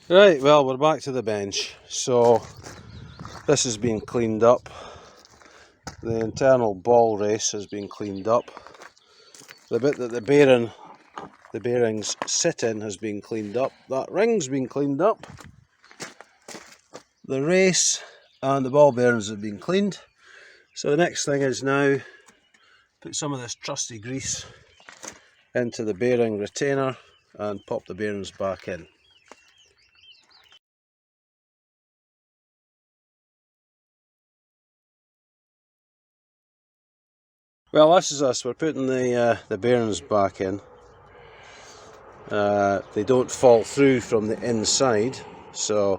Right, well, we're back to the bench. So this has been cleaned up. The internal ball race has been cleaned up. The bit that the bearings sit in has been cleaned up. That ring's been cleaned up. The race and the ball bearings have been cleaned. So the next thing is now put some of this trusty grease into the bearing retainer and pop the bearings back in. Well, this is us. We're putting the bearings back in. They don't fall through from the inside, so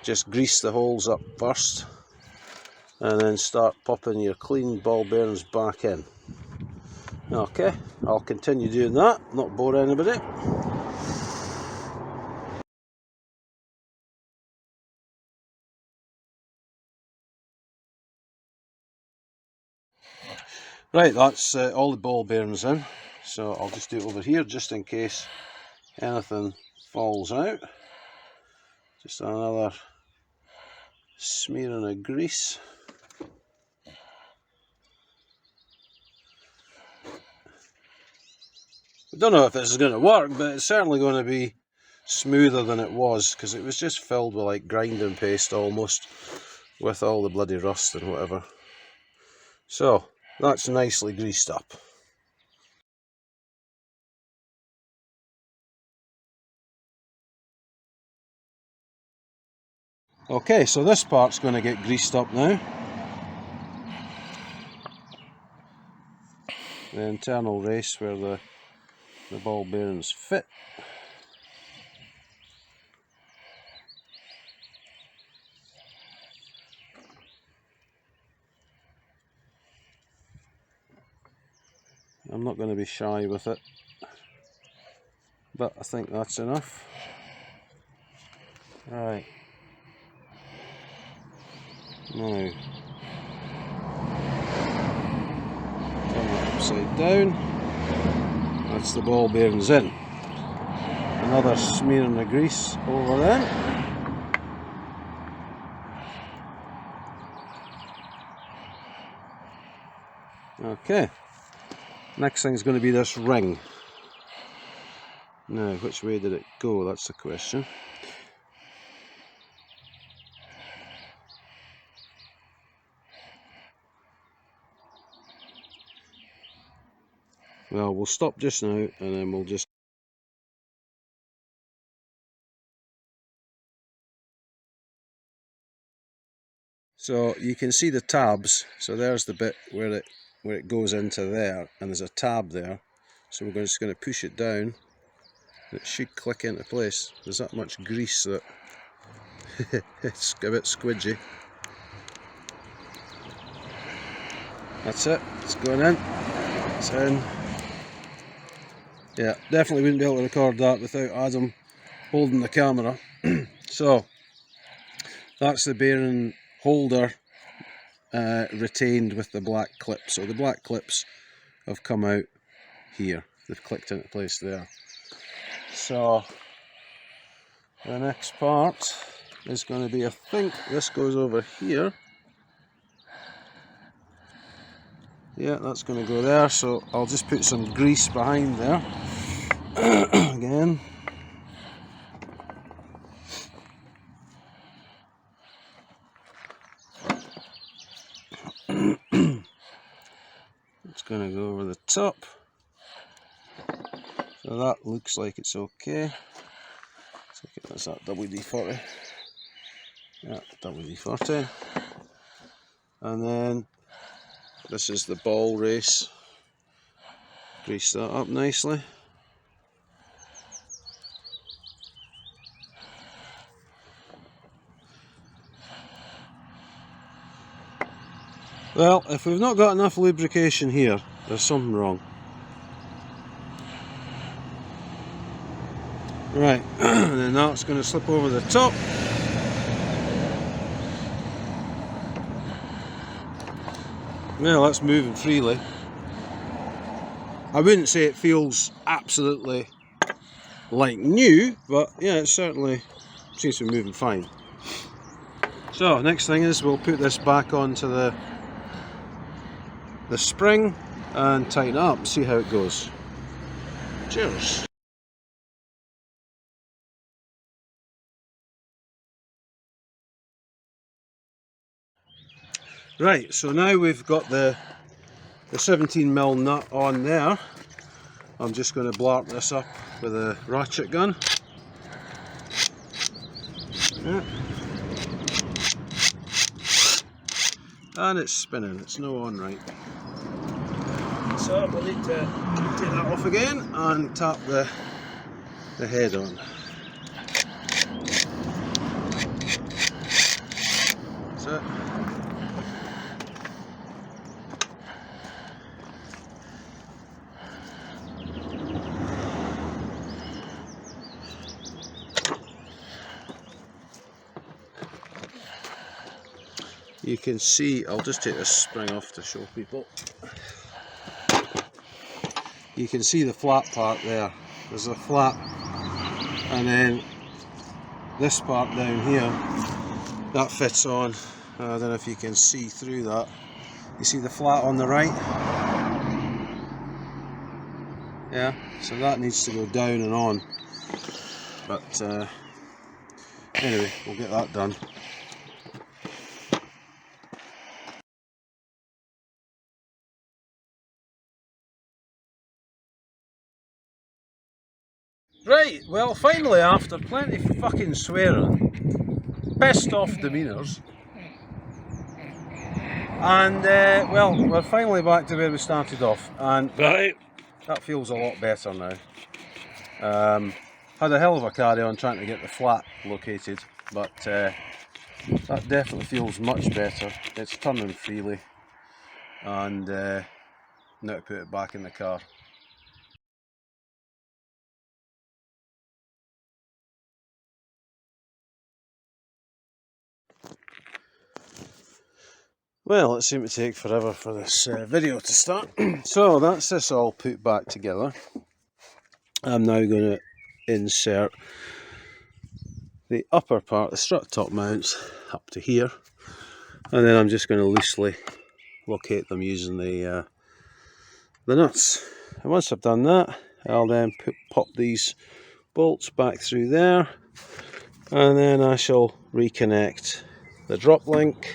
just grease the holes up first and then start popping your clean ball bearings back in. Okay, I'll continue doing that, not bore anybody. Right, that's all the ball bearings in, so I'll just do it over here just in case anything falls out. Just another smearing of grease. I don't know if this is going to work, but it's certainly going to be smoother than it was, because it was just filled with like grinding paste almost, with all the bloody rust and whatever. So that's nicely greased up. Okay, so this part's going to get greased up now. The internal race where the ball bearings fit. I'm not going to be shy with it, but I think that's enough. Right. Now, turn it upside down. That's the ball bearings in. Another smearing of grease over them. Okay. Next thing is going to be this ring. Now, which way did it go? That's the question. Well, we'll stop just now and then we'll just... So you can see the tabs. So there's the bit where it goes into there, and there's a tab there. So we're just going to push it down. It should click into place. There's that much grease that it's a bit squidgy. That's it. It's going in. It's in. Yeah, definitely wouldn't be able to record that without Adam holding the camera. So that's the bearing holder retained with the black clips. So the black clips have come out here. They've clicked into place there. So the next part is going to be, I think this goes over here. Yeah, that's going to go there, so I'll just put some grease behind there. Again. It's going to go over the top. So that looks like it's okay. So that's that WD-40. Yeah, WD-40. And then this is the ball race. Grease that up nicely. Well, if we've not got enough lubrication here, there's something wrong. Right, and then that's going to slip over the top. Well, that's moving freely. I wouldn't say it feels absolutely like new, but yeah, it's certainly seems to be moving fine. So next thing is we'll put this back onto the spring and tighten it up, see how it goes. Cheers. Right, so now we've got the 17mm nut on there. I'm just going to blarp this up with a ratchet gun. Yeah. And it's spinning, it's no on right. So we'll need to take that off again and tap the head on. That's it. You can see, I'll just take this spring off to show people. You can see the flat part there. There's a flat, and then this part down here, that fits on. I don't know if you can see through that. You see the flat on the right? Yeah, so that needs to go down and on. But anyway, we'll get that done. Right, well finally, after plenty of fucking swearing, pissed off demeanours, and well, we're finally back to where we started off, and right, that feels a lot better now. Had a hell of a carry on trying to get the flat located, but that definitely feels much better. It's turning freely, and now to put it back in the car. Well, it seemed to take forever for this video to start. So that's this all put back together. I'm now going to insert the upper part, the strut top mounts, up to here, and then I'm just going to loosely locate them using the nuts. And once I've done that, I'll then pop these bolts back through there, and then I shall reconnect the drop link.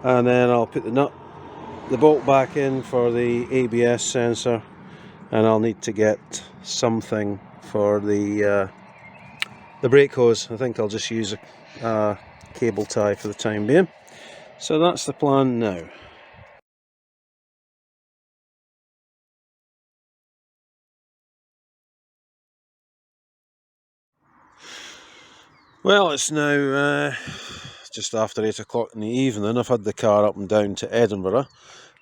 And then I'll put the bolt back in for the ABS sensor, and I'll need to get something for the brake hose. I think I'll just use a cable tie for the time being. So that's the plan now. Well, it's now just after 8 o'clock in the evening. I've had the car up and down to Edinburgh.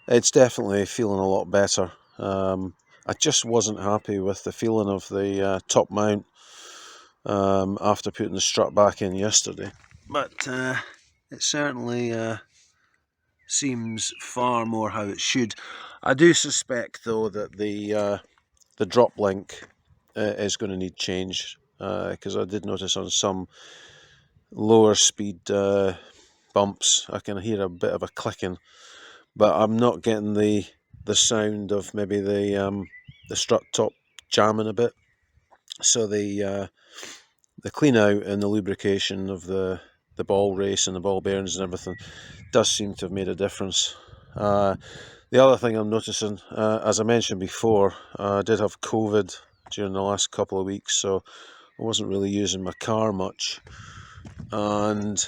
It's definitely feeling a lot better. I just wasn't happy with the feeling of the top mount after putting the strut back in yesterday. But it certainly seems far more how it should. I do suspect though that the drop link is going to need change, because I did notice on some lower speed bumps I can hear a bit of a clicking, but I'm not getting the sound of maybe the strut top jamming a bit. So the clean out and the lubrication of the ball race and the ball bearings and everything does seem to have made a difference. The other thing I'm noticing, as I mentioned before, I did have COVID during the last couple of weeks, so I wasn't really using my car much, and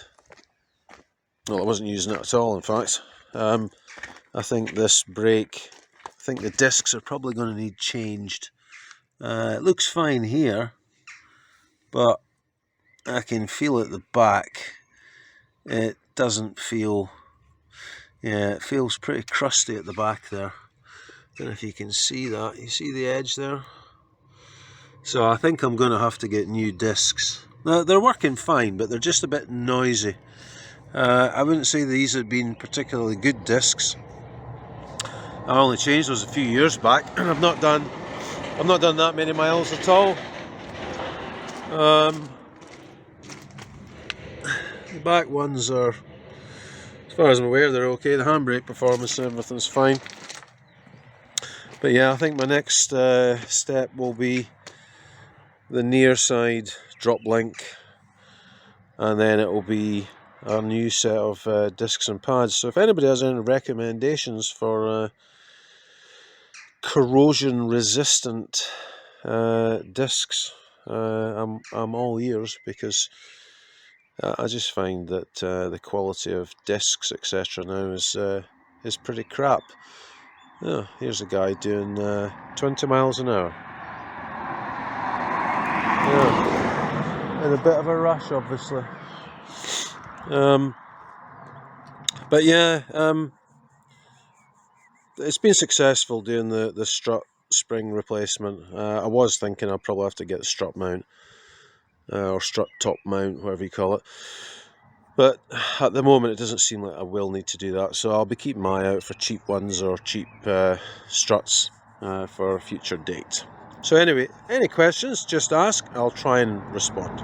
well, I wasn't using it at all, in fact. I think this brake, I think the discs are probably going to need changed. It looks fine here, but I can feel at the back it doesn't feel, yeah, it feels pretty crusty at the back there. Don't know if you can see that. You see the edge there? So I think I'm going to have to get new discs. Now, they're working fine, but they're just a bit noisy. I wouldn't say these have been particularly good discs. I only changed those a few years back, and I've not done that many miles at all. The back ones are, as far as I'm aware, they're okay. The handbrake performance and everything's fine. But yeah, I think my next step will be the near side drop link, and then it will be a new set of discs and pads. So if anybody has any recommendations for corrosion resistant discs, I'm all ears, because I just find that the quality of discs etc. now is pretty crap. Oh, here's a guy doing 20 miles an hour. Yeah, in a bit of a rush, obviously. But yeah, it's been successful doing the strut spring replacement. I was thinking I'd probably have to get the strut mount, or strut top mount, whatever you call it. But at the moment it doesn't seem like I will need to do that, so I'll be keeping my eye out for cheap ones or cheap struts for a future date. So anyway, any questions, just ask, I'll try and respond.